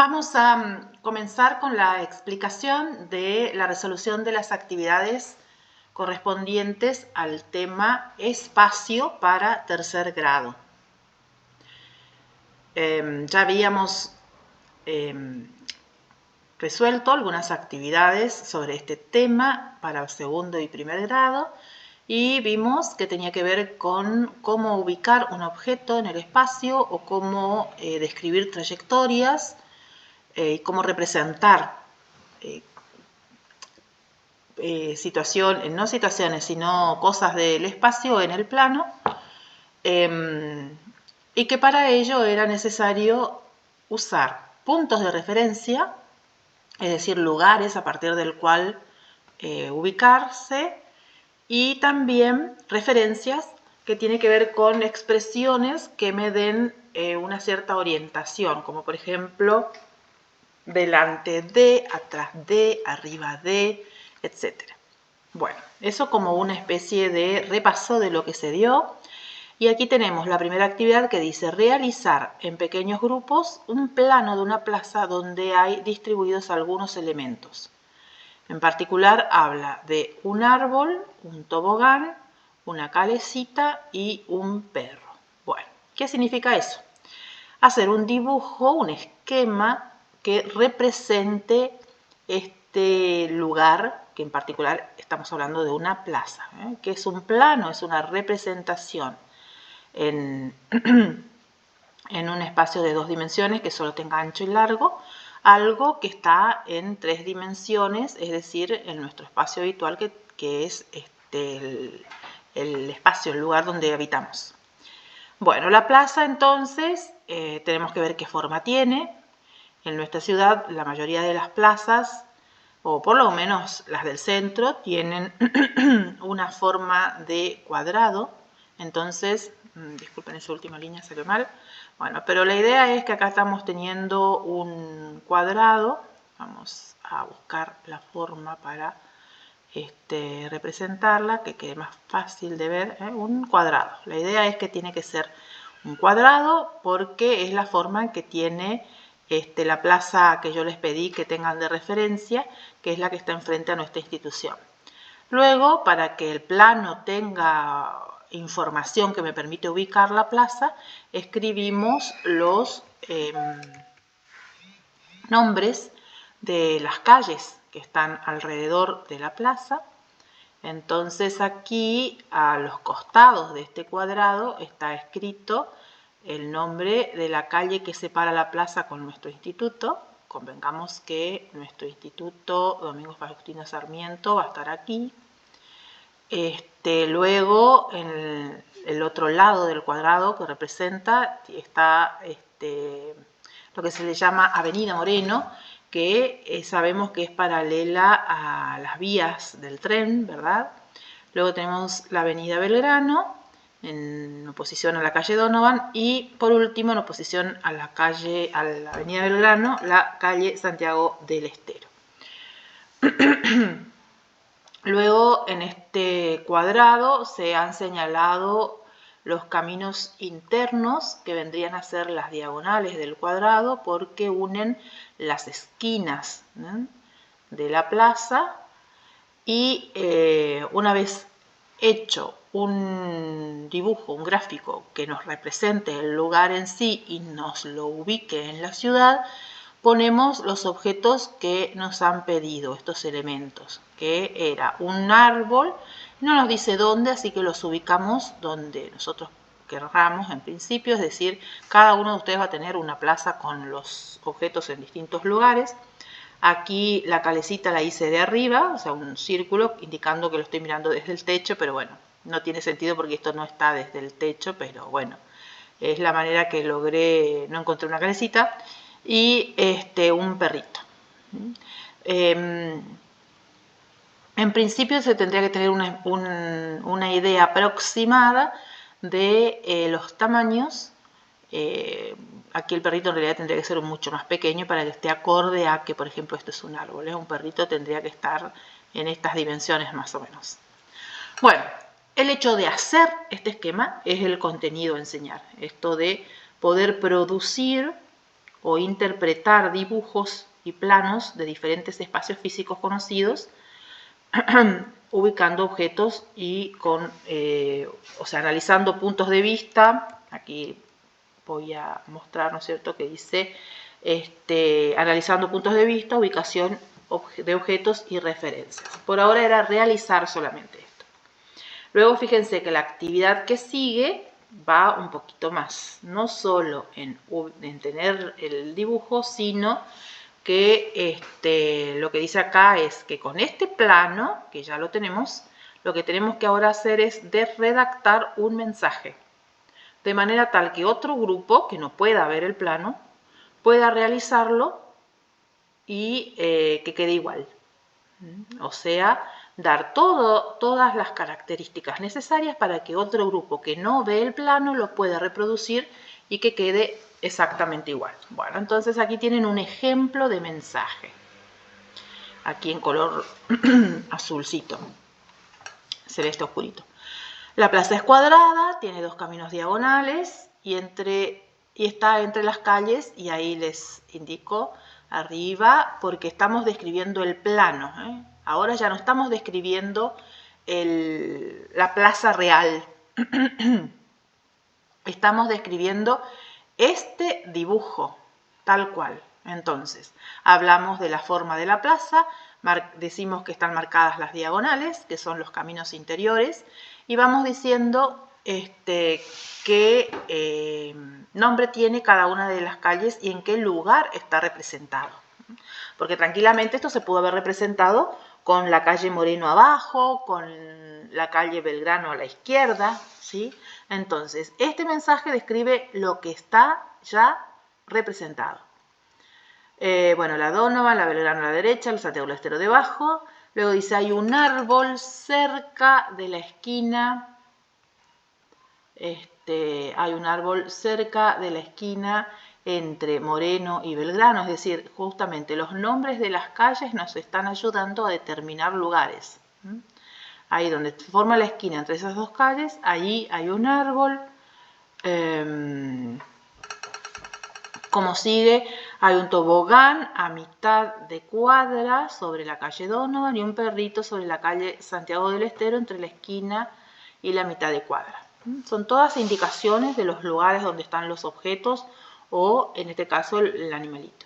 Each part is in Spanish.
Vamos a comenzar con la explicación de la resolución de las actividades correspondientes al tema espacio para tercer grado. Ya habíamos resuelto algunas actividades sobre este tema para segundo y primer grado y vimos que tenía que ver con cómo ubicar un objeto en el espacio o cómo describir trayectorias y cómo representar no situaciones, sino cosas del espacio en el plano, y que para ello era necesario usar puntos de referencia, es decir, lugares a partir del cual ubicarse, y también referencias que tienen que ver con expresiones que me den una cierta orientación, como por ejemplo delante de, atrás de, arriba de, etc. Bueno, eso como una especie de repaso de lo que se dio. Y aquí tenemos la primera actividad que dice realizar en pequeños grupos un plano de una plaza donde hay distribuidos algunos elementos. En particular habla de un árbol, un tobogán, una calecita y un perro. Bueno, ¿qué significa eso? Hacer un dibujo, un esquema que represente este lugar, que en particular estamos hablando de una plaza, que es un plano, es una representación en un espacio de 2 dimensiones que solo tenga ancho y largo, algo que está en 3 dimensiones, es decir, en nuestro espacio habitual que es el espacio, el lugar donde habitamos. Bueno, la plaza entonces tenemos que ver qué forma tiene. En nuestra ciudad la mayoría de las plazas, o por lo menos las del centro, tienen una forma de cuadrado. Entonces, disculpen, esa última línea salió mal. Bueno, pero la idea es que acá estamos teniendo un cuadrado. Vamos a buscar la forma para representarla, que quede más fácil de ver, un cuadrado. La idea es que tiene que ser un cuadrado porque es la forma en que tiene la plaza que yo les pedí que tengan de referencia, que es la que está enfrente a nuestra institución. Luego, para que el plano tenga información que me permite ubicar la plaza, escribimos los nombres de las calles que están alrededor de la plaza. Entonces aquí a los costados de este cuadrado está escrito el nombre de la calle que separa la plaza con nuestro instituto. Convengamos que nuestro instituto Domingo Faustino Sarmiento va a estar aquí. Luego en el otro lado del cuadrado que representa está lo que se le llama Avenida Moreno, que sabemos que es paralela a las vías del tren, ¿verdad? Luego tenemos la Avenida Belgrano, en oposición a la calle Donovan, y por último, en oposición a la Avenida Belgrano, la calle Santiago del Estero. Luego, en este cuadrado se han señalado los caminos internos, que vendrían a ser las diagonales del cuadrado, porque unen las esquinas de la plaza. Y una vez hecho un dibujo, un gráfico que nos represente el lugar en sí y nos lo ubique en la ciudad, ponemos los objetos que nos han pedido, estos elementos, que era un árbol, no nos dice dónde, así que los ubicamos donde nosotros querramos en principio, es decir, cada uno de ustedes va a tener una plaza con los objetos en distintos lugares. Aquí la calecita la hice de arriba, o sea, un círculo indicando que lo estoy mirando desde el techo, pero bueno, no tiene sentido porque esto no está desde el techo, pero bueno, es la manera que logré, no encontré una calecita, y un perrito. En principio se tendría que tener una idea aproximada de los tamaños. Aquí el perrito en realidad tendría que ser mucho más pequeño para que esté acorde a que, por ejemplo, esto es un árbol. Un perrito tendría que estar en estas dimensiones más o menos. Bueno, el hecho de hacer este esquema es el contenido a enseñar. Esto de poder producir o interpretar dibujos y planos de diferentes espacios físicos conocidos, ubicando objetos y analizando puntos de vista. Aquí voy a mostrar, ¿no es cierto?, que dice analizando puntos de vista, ubicación de objetos y referencias. Por ahora era realizar solamente esto. Luego fíjense que la actividad que sigue va un poquito más, no solo en tener el dibujo, sino que lo que dice acá es que con este plano, que ya lo tenemos, lo que tenemos que ahora hacer es redactar un mensaje, de manera tal que otro grupo que no pueda ver el plano pueda realizarlo y que quede igual. O sea, dar todas las características necesarias para que otro grupo que no ve el plano lo pueda reproducir y que quede exactamente igual. Bueno, entonces aquí tienen un ejemplo de mensaje. Aquí en color azulcito, celeste oscurito. La plaza es cuadrada, tiene 2 caminos diagonales y está entre las calles, y ahí les indico arriba porque estamos describiendo el plano. Ahora ya no estamos describiendo la plaza real. Estamos describiendo este dibujo, tal cual. Entonces, hablamos de la forma de la plaza, decimos que están marcadas las diagonales, que son los caminos interiores, y vamos diciendo qué nombre tiene cada una de las calles y en qué lugar está representado. Porque tranquilamente esto se pudo haber representado con la calle Moreno abajo, con la calle Belgrano a la izquierda, ¿sí? Entonces, este mensaje describe lo que está ya representado. La Donovan, la Belgrano a la derecha, el Santiago del Estero debajo. Luego dice, hay un árbol cerca de la esquina. Hay un árbol cerca de la esquina entre Moreno y Belgrano, es decir, justamente los nombres de las calles nos están ayudando a determinar lugares. Ahí donde se forma la esquina entre esas 2 calles, allí hay un árbol. Como sigue, hay un tobogán a mitad de cuadra sobre la calle Donovan y un perrito sobre la calle Santiago del Estero entre la esquina y la mitad de cuadra. Son todas indicaciones de los lugares donde están los objetos o, en este caso, el animalito.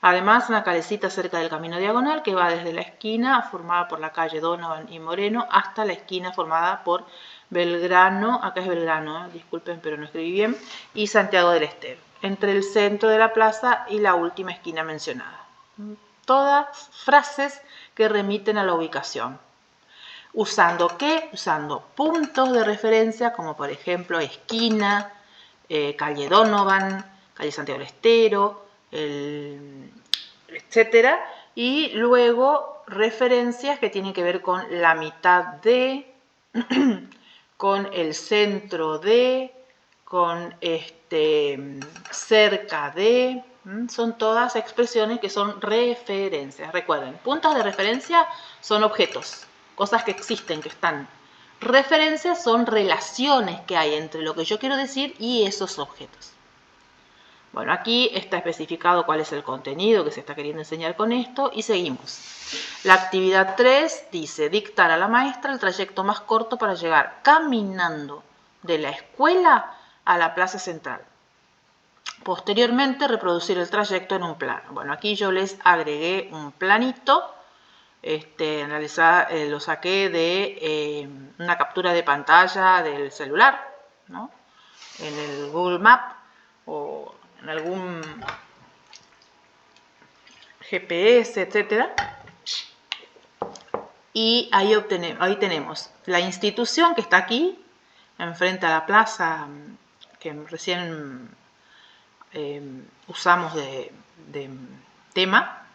Además, una calecita cerca del camino diagonal que va desde la esquina formada por la calle Donovan y Moreno hasta la esquina formada por Belgrano, acá es Belgrano, disculpen pero no escribí bien, y Santiago del Estero, entre el centro de la plaza y la última esquina mencionada. Todas frases que remiten a la ubicación. ¿Usando qué? Usando puntos de referencia como por ejemplo esquina, calle Donovan, calle Santiago del Estero, etcétera, y luego referencias que tienen que ver con la mitad de, con el centro de, con cerca de. Son todas expresiones que son referencias. Recuerden, puntos de referencia son objetos, cosas que existen, que están. Referencias son relaciones que hay entre lo que yo quiero decir y esos objetos. Bueno, aquí está especificado cuál es el contenido que se está queriendo enseñar con esto y seguimos. La actividad 3 dice dictar a la maestra el trayecto más corto para llegar caminando de la escuela a la plaza central. Posteriormente, reproducir el trayecto en un plano. Bueno, aquí yo les agregué un planito. Lo saqué de una captura de pantalla del celular, ¿no? En el Google Maps o en algún GPS, etcétera. Y ahí tenemos la institución que está aquí, enfrente a la plaza que recién usamos de tema.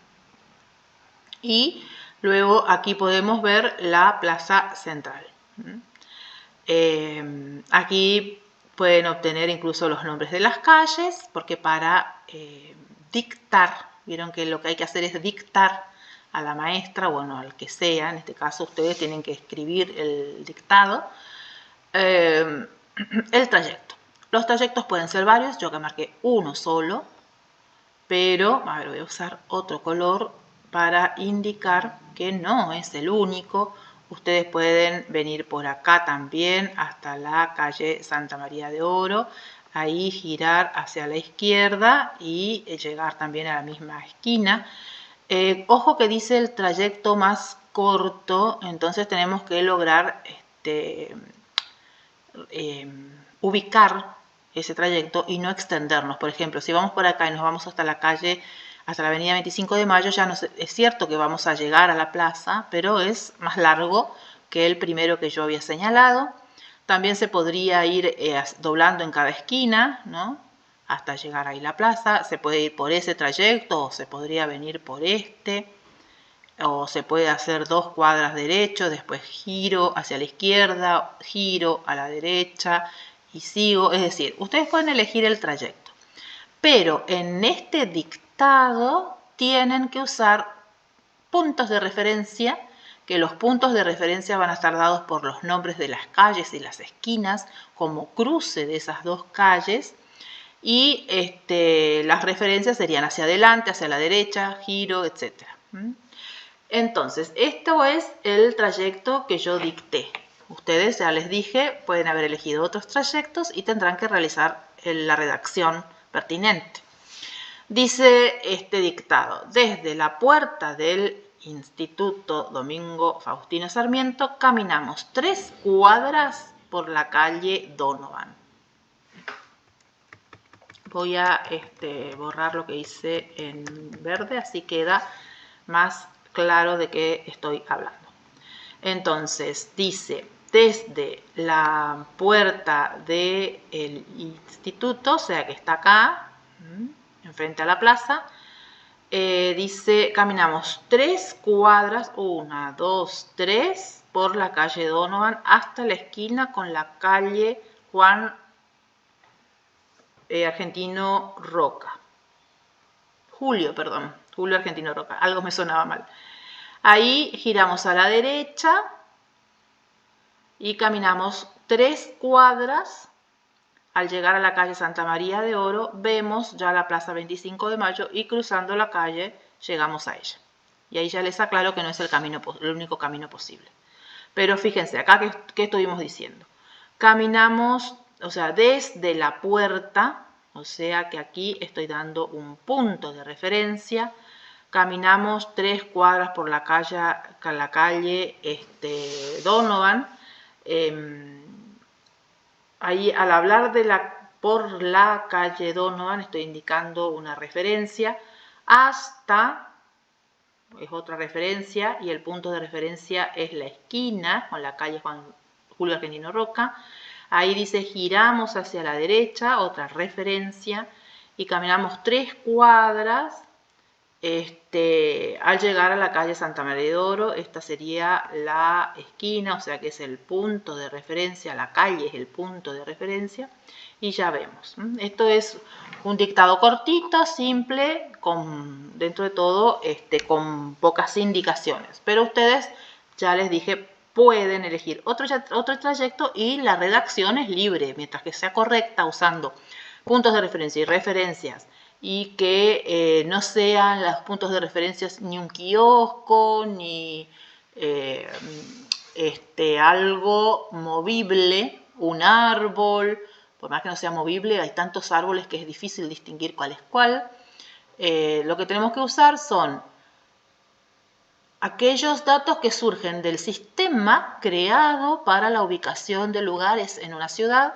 Y luego aquí podemos ver la plaza central. Aquí pueden obtener incluso los nombres de las calles, porque para dictar, vieron que lo que hay que hacer es dictar a la maestra, bueno, al que sea, en este caso ustedes tienen que escribir el dictado, el trayecto. Los trayectos pueden ser varios, yo que marqué uno solo, pero a ver, voy a usar otro color para indicar que no es el único. Ustedes pueden venir por acá también hasta la calle Santa María de Oro, ahí girar hacia la izquierda y llegar también a la misma esquina. Ojo que dice el trayecto más corto, entonces tenemos que lograr ubicar ese trayecto y no extendernos. Por ejemplo, si vamos por acá y nos vamos hasta la calle, hasta la avenida 25 de Mayo, ya es cierto que vamos a llegar a la plaza, pero es más largo que el primero que yo había señalado. También se podría ir doblando en cada esquina, ¿no? Hasta llegar ahí a la plaza. Se puede ir por ese trayecto o se podría venir por este. O se puede hacer 2 cuadras derecho, después giro hacia la izquierda, giro a la derecha y sigo. Es decir, ustedes pueden elegir el trayecto. Pero en este dictado tienen que usar puntos de referencia, que los puntos de referencia van a estar dados por los nombres de las calles y las esquinas como cruce de esas 2 calles. Y las referencias serían hacia adelante, hacia la derecha, giro, etc. Entonces, esto es el trayecto que yo dicté. Ustedes, ya les dije, pueden haber elegido otros trayectos y tendrán que realizar la redacción pertinente. Dice este dictado: desde la puerta del Instituto Domingo Faustino Sarmiento caminamos 3 cuadras por la calle Donovan. Voy a borrar lo que hice en verde, así queda más claro de qué estoy hablando. Entonces, dice, desde la puerta del instituto, o sea que está acá, enfrente a la plaza, dice, caminamos 3 cuadras, 1, 2, 3, por la calle Donovan hasta la esquina con la calle Juan Argentino Roca. Julio Argentino Roca, algo me sonaba mal. Ahí giramos a la derecha y caminamos 3 cuadras. Al llegar a la calle Santa María de Oro, vemos ya la plaza 25 de Mayo y cruzando la calle llegamos a ella. Y ahí ya les aclaro que no es el único camino posible. Pero fíjense, acá ¿qué estuvimos diciendo? Caminamos, o sea, desde la puerta, o sea que aquí estoy dando un punto de referencia. Caminamos 3 cuadras por la calle Donovan. Ahí al hablar por la calle Donovan estoy indicando una referencia. Hasta es otra referencia y el punto de referencia es la esquina con la calle Julio Argentino Roca. Ahí dice giramos hacia la derecha, otra referencia, y caminamos 3 cuadras al llegar a la calle Santa María de Oro. Esta sería la esquina, o sea que es el punto de referencia, la calle es el punto de referencia y ya vemos. Esto es un dictado cortito, simple, dentro de todo con pocas indicaciones, pero ustedes, ya les dije, pueden elegir otro trayecto y la redacción es libre, mientras que sea correcta usando puntos de referencia y referencias y que no sean los puntos de referencia ni un kiosco, ni algo movible, un árbol. Por más que no sea movible, hay tantos árboles que es difícil distinguir cuál es cuál. Lo que tenemos que usar son aquellos datos que surgen del sistema creado para la ubicación de lugares en una ciudad,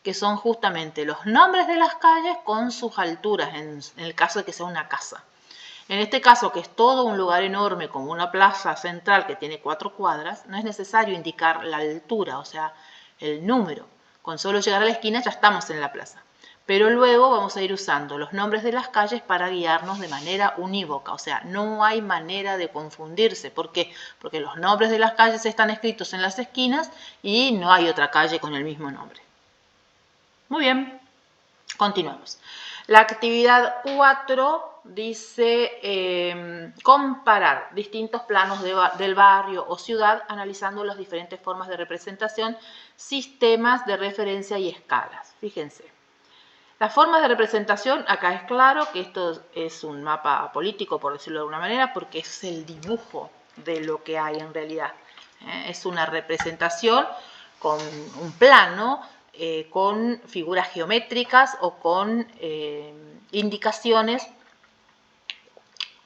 que son justamente los nombres de las calles con sus alturas, en el caso de que sea una casa. En este caso, que es todo un lugar enorme, como una plaza central que tiene 4 cuadras, no es necesario indicar la altura, o sea, el número. Con solo llegar a la esquina ya estamos en la plaza. Pero luego vamos a ir usando los nombres de las calles para guiarnos de manera unívoca, o sea, no hay manera de confundirse. ¿Por qué? Porque los nombres de las calles están escritos en las esquinas y no hay otra calle con el mismo nombre. Muy bien, continuamos. La actividad 4 dice comparar distintos planos del barrio o ciudad analizando las diferentes formas de representación, sistemas de referencia y escalas. Fíjense, Las formas de representación, acá es claro que esto es un mapa político, por decirlo de alguna manera, porque es el dibujo de lo que hay en realidad. Es una representación con un plano, con figuras geométricas o con indicaciones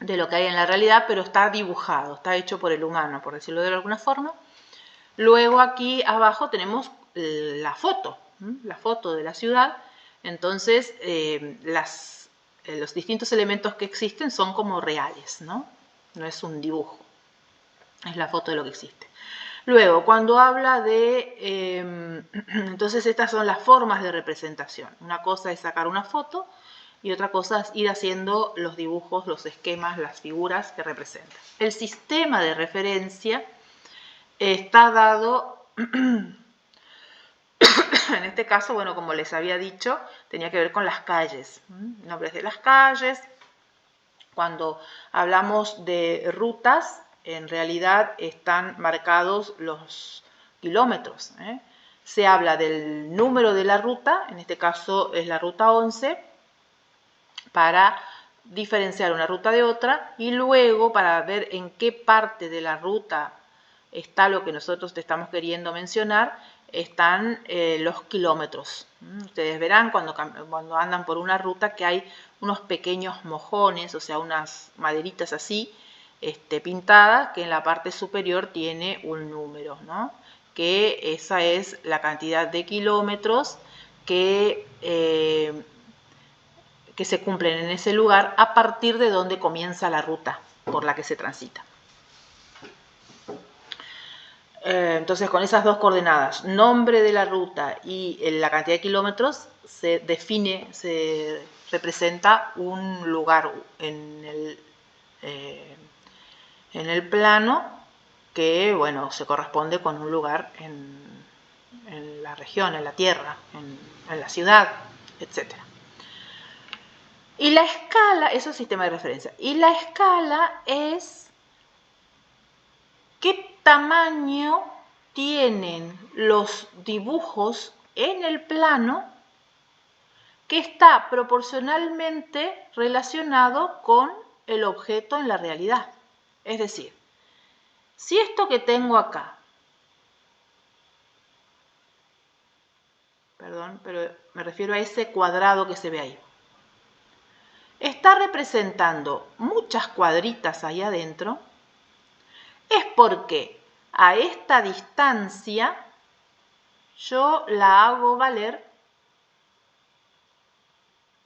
de lo que hay en la realidad, pero está dibujado, está hecho por el humano, por decirlo de alguna forma. Luego aquí abajo tenemos la foto de la ciudad. Entonces los distintos elementos que existen son como reales, ¿no? No es un dibujo, es la foto de lo que existe. Luego, cuando habla de... entonces estas son las formas de representación. Una cosa es sacar una foto y otra cosa es ir haciendo los dibujos, los esquemas, las figuras que representan. El sistema de referencia está dado, en este caso, bueno, como les había dicho, tenía que ver con las calles, nombres de las calles. Cuando hablamos de rutas, en realidad están marcados los kilómetros. Se habla del número de la ruta, en este caso es la ruta 11, para diferenciar una ruta de otra, y luego para ver en qué parte de la ruta está lo que nosotros te estamos queriendo mencionar, están los kilómetros. Ustedes verán cuando andan por una ruta que hay unos pequeños mojones, o sea, unas maderitas así, pintadas, que en la parte superior tiene un número, ¿no? Que esa es la cantidad de kilómetros que se cumplen en ese lugar a partir de donde comienza la ruta por la que se transita. Entonces, con esas dos coordenadas, nombre de la ruta y la cantidad de kilómetros, se define, se representa un lugar en el plano que, bueno, se corresponde con un lugar en la región, en la tierra, en la ciudad, etc. Y la escala, eso es sistema de referencia. Y la escala es qué tamaño tienen los dibujos en el plano que está proporcionalmente relacionado con el objeto en la realidad. Es decir, si esto que tengo acá, perdón, pero me refiero a ese cuadrado que se ve ahí, está representando muchas cuadritas ahí adentro, es porque a esta distancia yo la hago valer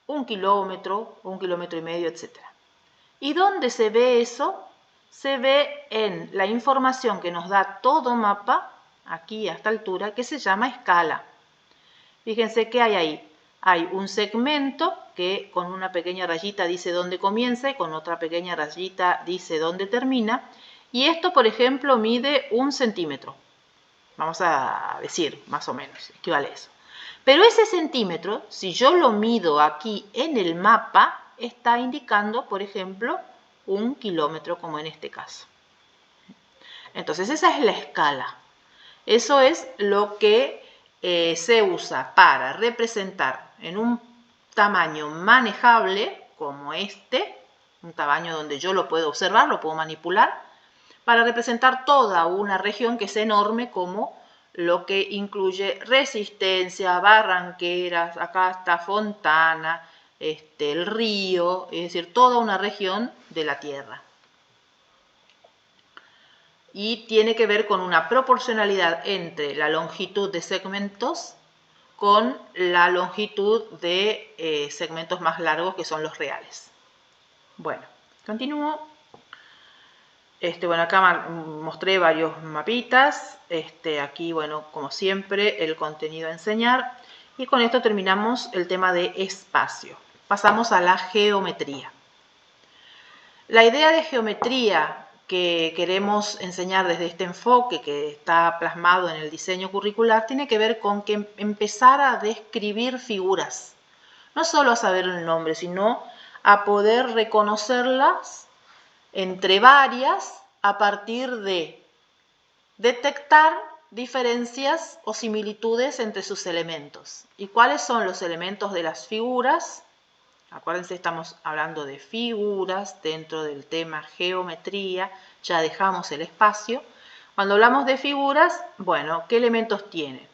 1 kilómetro, 1 kilómetro y medio, etc. ¿Y dónde se ve eso? Se ve en la información que nos da todo mapa, aquí a esta altura, que se llama escala. Fíjense que hay ahí. Hay un segmento que con una pequeña rayita dice dónde comienza y con otra pequeña rayita dice dónde termina. Y esto, por ejemplo, mide 1 centímetro. Vamos a decir, más o menos, equivale a eso. Pero ese centímetro, si yo lo mido aquí en el mapa, está indicando, por ejemplo, 1 kilómetro, como en este caso. Entonces, esa es la escala. Eso es lo que se usa para representar en un tamaño manejable, como este, un tamaño donde yo lo puedo observar, lo puedo manipular, para representar toda una región que es enorme, como lo que incluye Resistencia, Barranqueras, acá está Fontana, el río, es decir, toda una región de la Tierra. Y tiene que ver con una proporcionalidad entre la longitud de segmentos con la longitud de segmentos más largos, que son los reales. Bueno, continúo. Bueno, acá mostré varios mapitas. Aquí, bueno, como siempre, el contenido a enseñar. Y con esto terminamos el tema de espacio. Pasamos a la geometría. La idea de geometría que queremos enseñar desde este enfoque que está plasmado en el diseño curricular tiene que ver con que empezar a describir figuras. No solo a saber el nombre, sino a poder reconocerlas entre varias a partir de detectar diferencias o similitudes entre sus elementos. ¿Y cuáles son los elementos de las figuras? Acuérdense, estamos hablando de figuras dentro del tema geometría, ya dejamos el espacio. Cuando hablamos de figuras, bueno, ¿qué elementos tiene?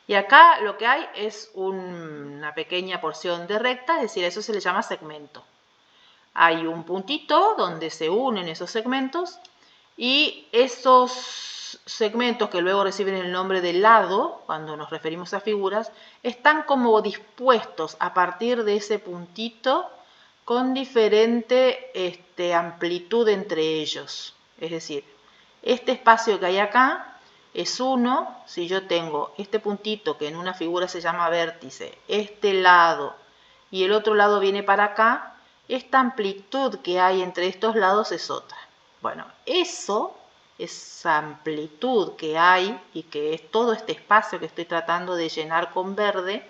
Y acá lo que hay es una pequeña porción de recta, es decir, eso se le llama segmento. Hay un puntito donde se unen esos segmentos y esos segmentos que luego reciben el nombre de lado, cuando nos referimos a figuras, están como dispuestos a partir de ese puntito con diferente amplitud entre ellos. Es decir, este espacio que hay acá es 1, si yo tengo este puntito que en una figura se llama vértice, este lado y el otro lado viene para acá, esta amplitud que hay entre estos lados es otra. Bueno, esa amplitud que hay y que es todo este espacio que estoy tratando de llenar con verde,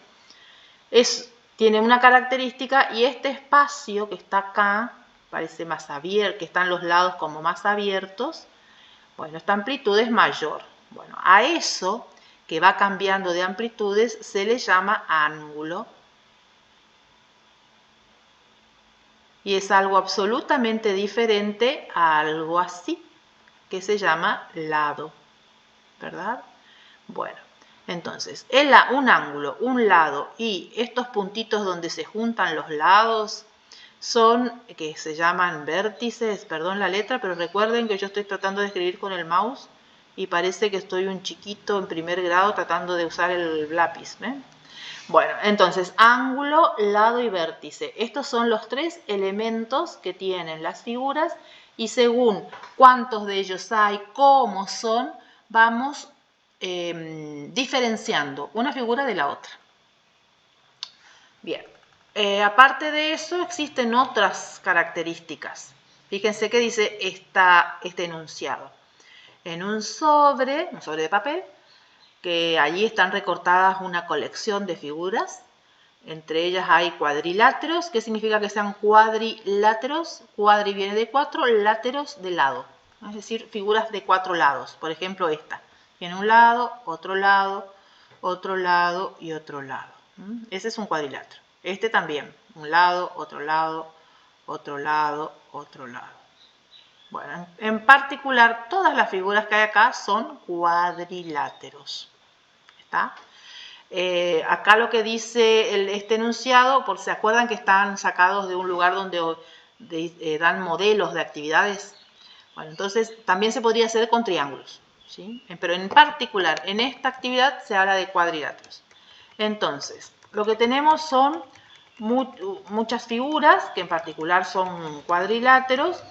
tiene una característica y este espacio que está acá, parece más abierto, que están los lados como más abiertos, bueno, esta amplitud es mayor. Bueno, a eso que va cambiando de amplitudes se le llama ángulo. Y es algo absolutamente diferente a algo así, que se llama lado, ¿verdad? Bueno, entonces, un ángulo, un lado y estos puntitos donde se juntan los lados son, que se llaman vértices, perdón la letra, pero recuerden que yo estoy tratando de escribir con el mouse y parece que estoy un chiquito en primer grado tratando de usar el lápiz, ¿ven? Bueno, entonces, ángulo, lado y vértice. Estos son los tres elementos que tienen las figuras y según cuántos de ellos hay, cómo son, vamos diferenciando una figura de la otra. Bien, aparte de eso existen otras características. Fíjense que dice este enunciado. En un sobre de papel, que allí están recortadas una colección de figuras. Entre ellas hay cuadriláteros. ¿Qué significa que sean cuadriláteros? Cuadri viene de 4, láteros de lado. Es decir, figuras de 4 lados. Por ejemplo, esta. Tiene un lado, otro lado, otro lado y otro lado. Ese es un cuadrilátero. Este también. Un lado, otro lado, otro lado, otro lado. Bueno, en particular, todas las figuras que hay acá son cuadriláteros. ¿Está? Acá lo que dice este enunciado, por si se acuerdan que están sacados de un lugar donde dan modelos de actividades. Bueno, entonces también se podría hacer con triángulos, ¿sí? Pero en particular, en esta actividad se habla de cuadriláteros. Entonces, lo que tenemos son muchas figuras, que en particular son cuadriláteros,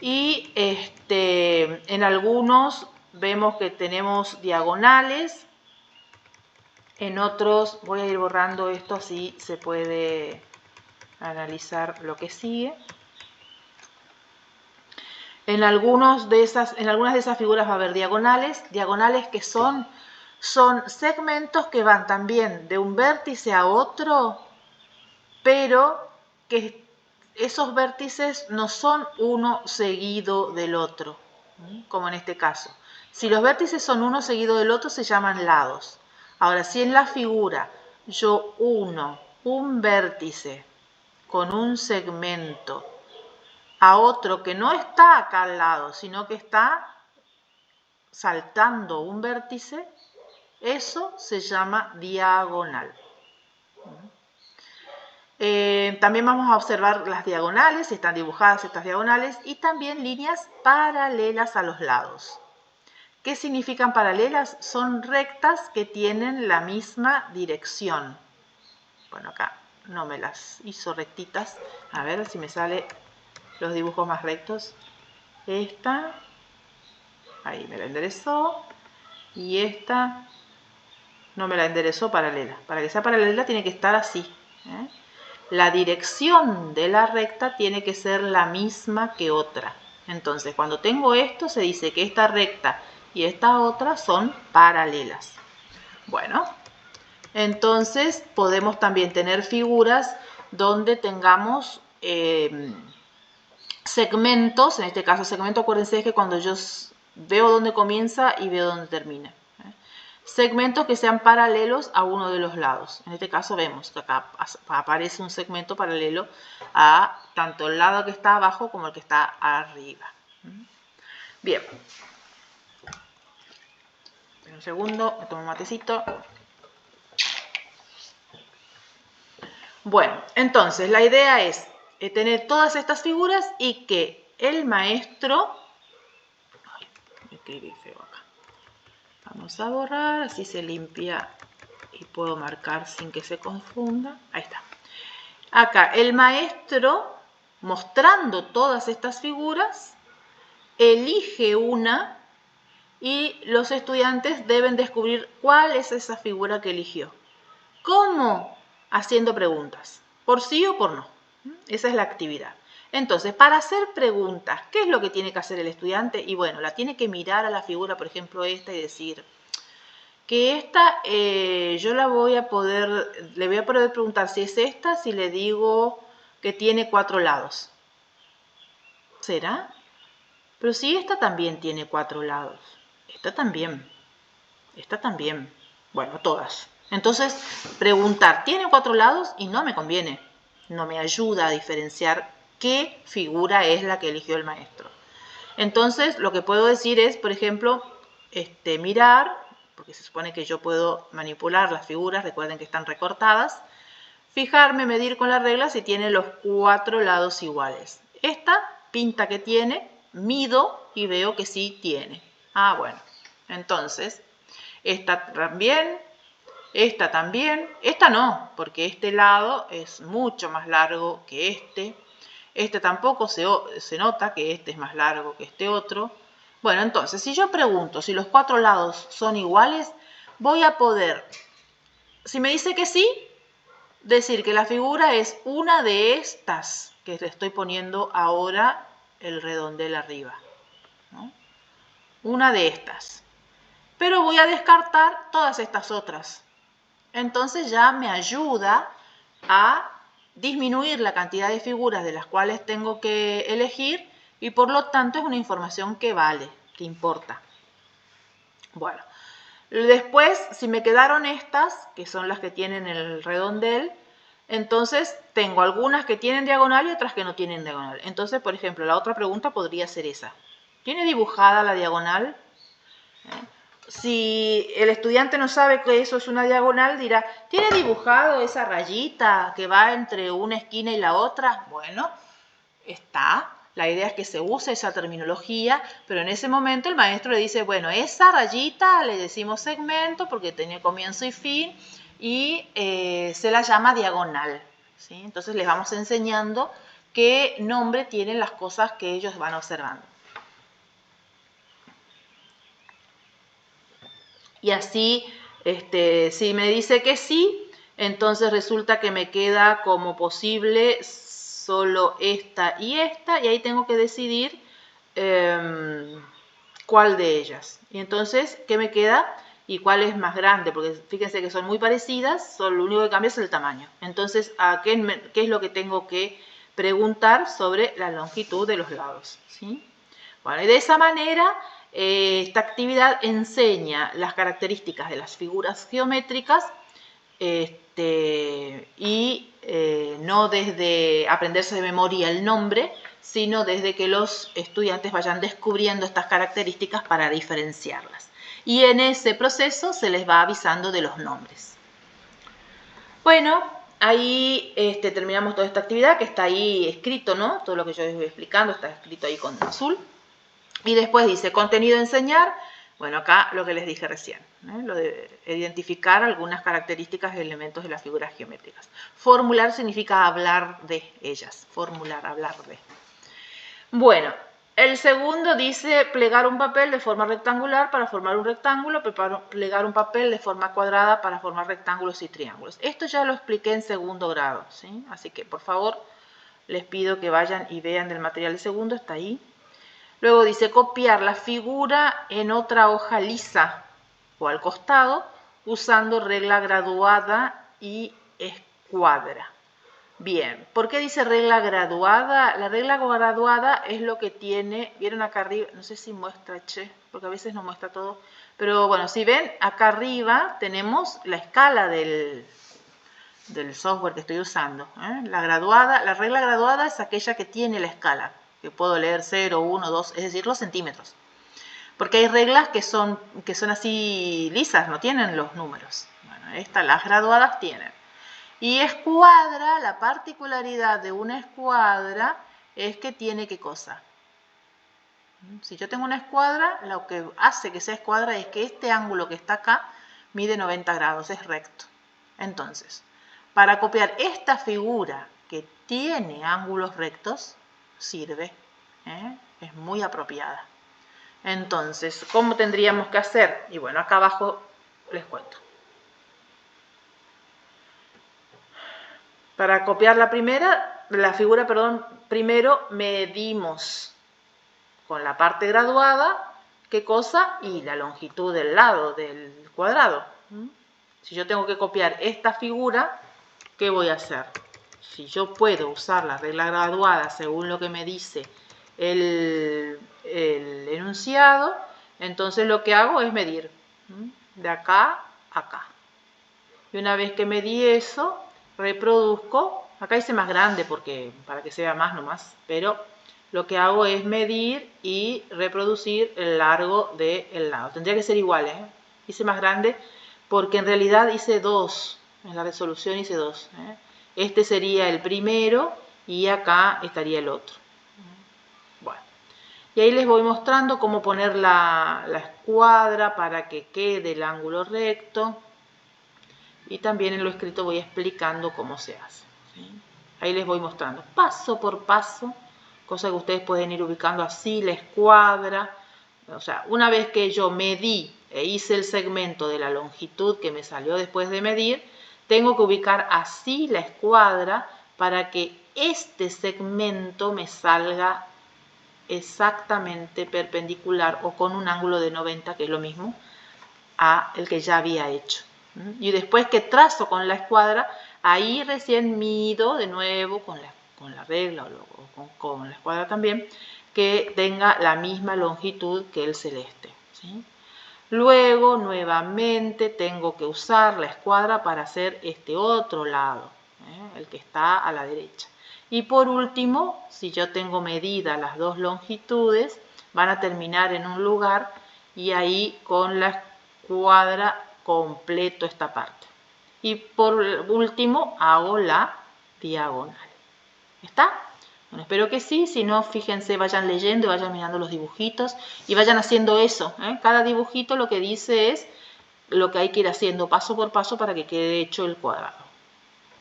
y en algunos vemos que tenemos diagonales, en otros, voy a ir borrando esto así se puede analizar lo que sigue. En algunas de esas figuras va a haber diagonales que son segmentos que van también de un vértice a otro, pero que esos vértices no son uno seguido del otro, como en este caso. Si los vértices son uno seguido del otro, se llaman lados. Ahora, si en la figura yo uno un vértice con un segmento a otro que no está acá al lado, sino que está saltando un vértice, eso se llama diagonal. También vamos a observar las diagonales, están dibujadas estas diagonales, y también líneas paralelas a los lados. ¿Qué significan paralelas? Son rectas que tienen la misma dirección. Bueno, acá no me las hizo rectitas. A ver si me sale los dibujos más rectos. Esta, ahí me la enderezó. Y esta no me la enderezó paralela. Para que sea paralela tiene que estar así, ¿eh? La dirección de la recta tiene que ser la misma que otra. Entonces, cuando tengo esto, se dice que esta recta y esta otra son paralelas. Bueno, entonces podemos también tener figuras donde tengamos segmentos. En este caso, segmento, acuérdense que cuando yo veo dónde comienza y veo dónde termina. segmentos que sean paralelos a uno de los lados. En este caso vemos que acá aparece un segmento paralelo a tanto el lado que está abajo como el que está arriba. Bien. Un segundo, me tomo un matecito. Bueno, entonces la idea es tener todas estas figuras y que el maestro... Ay, me escribí feo acá. Vamos a borrar, así se limpia y puedo marcar sin que se confunda. Ahí está. Acá el maestro, mostrando todas estas figuras, elige una y los estudiantes deben descubrir cuál es esa figura que eligió. ¿Cómo? Haciendo preguntas, por sí o por no. Esa es la actividad. Entonces, para hacer preguntas, ¿qué es lo que tiene que hacer el estudiante? Y bueno, la tiene que mirar a la figura, por ejemplo, esta, y decir que esta yo le voy a poder preguntar si es esta, si le digo que tiene 4 lados. ¿Será? Pero si esta también tiene 4 lados. Esta también. Esta también. Bueno, todas. Entonces, preguntar, ¿tiene 4 lados? Y no me conviene. No me ayuda a diferenciar qué figura es la que eligió el maestro. Entonces, lo que puedo decir es, por ejemplo, mirar, porque se supone que yo puedo manipular las figuras, recuerden que están recortadas, fijarme, medir con la regla si tiene los 4 lados iguales. Esta pinta que tiene, mido y veo que sí tiene. Ah, bueno. Entonces, esta también, esta no, porque este lado es mucho más largo que este. Este tampoco se nota que este es más largo que este otro. Bueno, entonces, si yo pregunto si los 4 lados son iguales, voy a poder, si me dice que sí, decir que la figura es una de estas que le estoy poniendo ahora el redondel arriba, ¿no? Una de estas. Pero voy a descartar todas estas otras. Entonces ya me ayuda a disminuir la cantidad de figuras de las cuales tengo que elegir y por lo tanto es una información que vale, que importa. Bueno, después si me quedaron estas, que son las que tienen el redondel, entonces tengo algunas que tienen diagonal y otras que no tienen diagonal. Entonces, por ejemplo, la otra pregunta podría ser esa. ¿Tiene dibujada la diagonal? Si el estudiante no sabe que eso es una diagonal, dirá, ¿tiene dibujado esa rayita que va entre una esquina y la otra? Bueno, está. La idea es que se use esa terminología, pero en ese momento el maestro le dice, bueno, esa rayita le decimos segmento porque tiene comienzo y fin y se la llama diagonal, ¿sí? Entonces les vamos enseñando qué nombre tienen las cosas que ellos van observando. Y así, si me dice que sí, entonces resulta que me queda como posible solo esta, y ahí tengo que decidir cuál de ellas. Y entonces, ¿qué me queda? Y cuál es más grande, porque fíjense que son muy parecidas, solo lo único que cambia es el tamaño. Entonces, ¿qué es lo que tengo que preguntar sobre la longitud de los lados? ¿Sí? Bueno, y de esa manera esta actividad enseña las características de las figuras geométricas y no desde aprenderse de memoria el nombre, sino desde que los estudiantes vayan descubriendo estas características para diferenciarlas. Y en ese proceso se les va avisando de los nombres. Bueno, ahí terminamos toda esta actividad que está ahí escrito, ¿no? Todo lo que yo les voy explicando está escrito ahí con azul. Y después dice, contenido a enseñar. Bueno, acá lo que les dije recién, lo de identificar algunas características de elementos de las figuras geométricas. Formular significa hablar de ellas, formular, hablar de. Bueno, el segundo dice plegar un papel de forma rectangular para formar un rectángulo, plegar un papel de forma cuadrada para formar rectángulos y triángulos. Esto ya lo expliqué en segundo grado, ¿sí? Así que por favor les pido que vayan y vean del material de segundo, está ahí. Luego dice copiar la figura en otra hoja lisa o al costado usando regla graduada y escuadra. Bien, ¿por qué dice regla graduada? La regla graduada es lo que tiene, vieron acá arriba, no sé si muestra, porque a veces no muestra todo, pero bueno, si ven, acá arriba tenemos la escala del software que estoy usando. La regla graduada es aquella que tiene la escala, que puedo leer 0, 1, 2, es decir, los centímetros. Porque hay reglas que son así lisas, no tienen los números. Bueno, las graduadas tienen. Y escuadra, la particularidad de una escuadra es que tiene ¿qué cosa? Si yo tengo una escuadra, lo que hace que sea escuadra es que este ángulo que está acá mide 90 grados, es recto. Entonces, para copiar esta figura que tiene ángulos rectos, sirve, es muy apropiada. Entonces, ¿cómo tendríamos que hacer? Y bueno, acá abajo les cuento. Para copiar la figura, primero medimos con la parte graduada, ¿qué cosa? Y la longitud del lado del cuadrado. Si yo tengo que copiar esta figura, ¿qué voy a hacer? Si yo puedo usar la regla graduada según lo que me dice el enunciado, entonces lo que hago es medir de acá a acá. Y una vez que medí eso, reproduzco, acá hice más grande para que se vea más nomás, pero lo que hago es medir y reproducir el largo del lado. Tendría que ser igual, hice más grande porque en realidad hice 2, en la resolución hice 2. Este sería el primero y acá estaría el otro. Bueno, y ahí les voy mostrando cómo poner la escuadra para que quede el ángulo recto. Y también en lo escrito voy explicando cómo se hace. ¿Sí? Ahí les voy mostrando paso por paso, cosa que ustedes pueden ir ubicando así, la escuadra. O sea, una vez que yo medí e hice el segmento de la longitud que me salió después de medir, tengo que ubicar así la escuadra para que este segmento me salga exactamente perpendicular o con un ángulo de 90, que es lo mismo, a el que ya había hecho. Y después que trazo con la escuadra, ahí recién mido de nuevo con la regla o con la escuadra también, que tenga la misma longitud que el celeste. ¿Sí? Luego, nuevamente, tengo que usar la escuadra para hacer este otro lado, el que está a la derecha. Y por último, si yo tengo medidas las dos longitudes, van a terminar en un lugar y ahí con la escuadra completo esta parte. Y por último, hago la diagonal. ¿Está? Bueno, espero que sí, si no, fíjense, vayan leyendo y vayan mirando los dibujitos y vayan haciendo eso. Cada dibujito lo que dice es lo que hay que ir haciendo paso por paso para que quede hecho el cuadrado,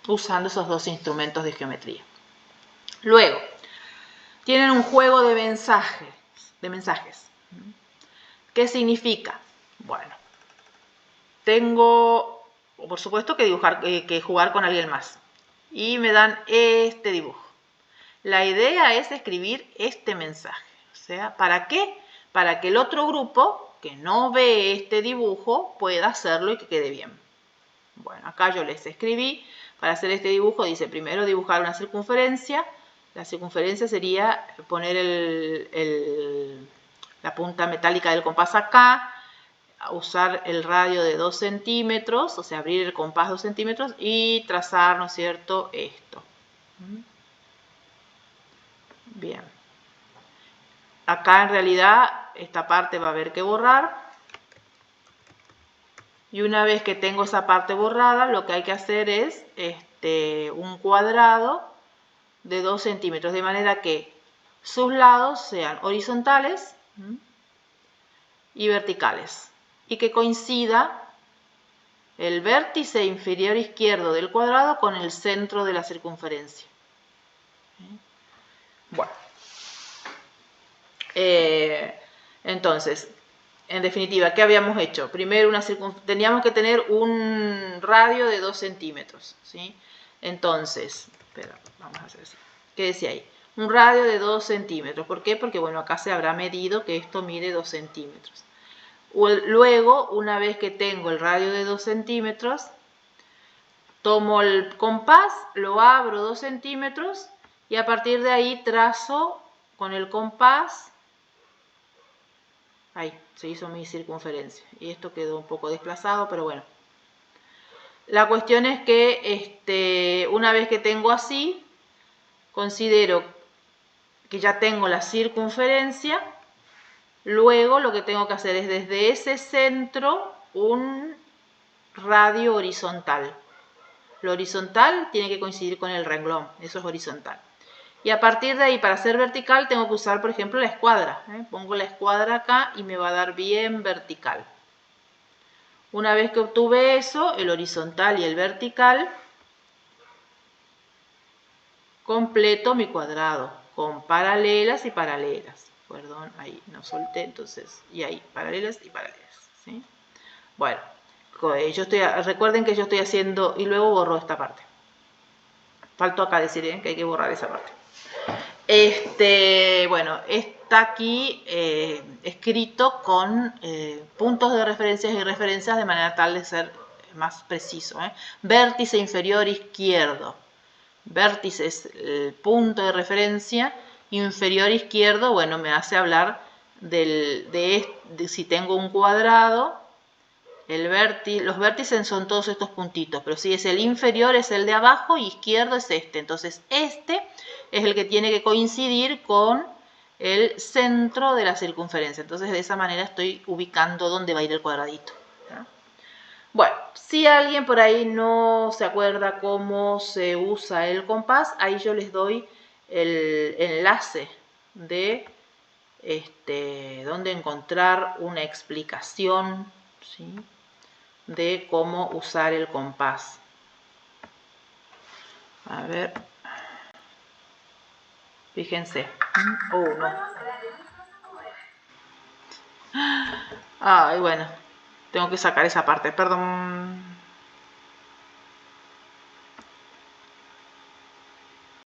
usando esos dos instrumentos de geometría. Luego, tienen un juego de mensajes. ¿Qué significa? Bueno, tengo, por supuesto, que jugar con alguien más. Y me dan este dibujo. La idea es escribir este mensaje. O sea, ¿para qué? Para que el otro grupo que no ve este dibujo pueda hacerlo y que quede bien. Bueno, acá yo les escribí, para hacer este dibujo dice primero dibujar una circunferencia. La circunferencia sería poner la punta metálica del compás acá, usar el radio de 2 centímetros, o sea, abrir el compás 2 centímetros y trazar, ¿no es cierto?, esto. Bien. Acá en realidad esta parte va a haber que borrar. Y una vez que tengo esa parte borrada, lo que hay que hacer es un cuadrado de 2 centímetros, de manera que sus lados sean horizontales y verticales. Y que coincida el vértice inferior izquierdo del cuadrado con el centro de la circunferencia. Bueno. Entonces, en definitiva, ¿qué habíamos hecho? Primero teníamos que tener un radio de 2 centímetros, ¿sí? Entonces, espera, vamos a hacer así. ¿Qué decía ahí? Un radio de 2 centímetros. ¿Por qué? Porque, bueno, acá se habrá medido que esto mide 2 centímetros. Luego, una vez que tengo el radio de 2 centímetros, Tomo el compás, lo abro 2 centímetros y a partir de ahí trazo con el compás. Ahí, se hizo mi circunferencia. Y esto quedó un poco desplazado, pero bueno. La cuestión es que una vez que tengo así, considero que ya tengo la circunferencia. Luego lo que tengo que hacer es desde ese centro un radio horizontal. Lo horizontal tiene que coincidir con el renglón, eso es horizontal. Y a partir de ahí, para hacer vertical, tengo que usar, por ejemplo, la escuadra. Pongo la escuadra acá y me va a dar bien vertical. Una vez que obtuve eso, el horizontal y el vertical, completo mi cuadrado con paralelas y paralelas. Perdón, ahí no solté, entonces, y ahí, paralelas y paralelas. ¿Sí? Bueno, recuerden que yo estoy haciendo, y luego borro esta parte. Faltó acá decir que hay que borrar esa parte. Bueno, está aquí escrito con puntos de referencias y referencias de manera tal de ser más preciso. Vértice inferior izquierdo. Vértice es el punto de referencia. Inferior izquierdo, bueno, me hace hablar de si tengo un cuadrado. Los vértices son todos estos puntitos, pero si es el inferior es el de abajo y izquierdo es este. Entonces este es el que tiene que coincidir con el centro de la circunferencia. Entonces de esa manera estoy ubicando dónde va a ir el cuadradito. Bueno, si alguien por ahí no se acuerda cómo se usa el compás, ahí yo les doy el enlace de dónde encontrar una explicación, ¿sí?, de cómo usar el compás. A ver, fíjense. No. Ay, bueno, tengo que sacar esa parte, perdón.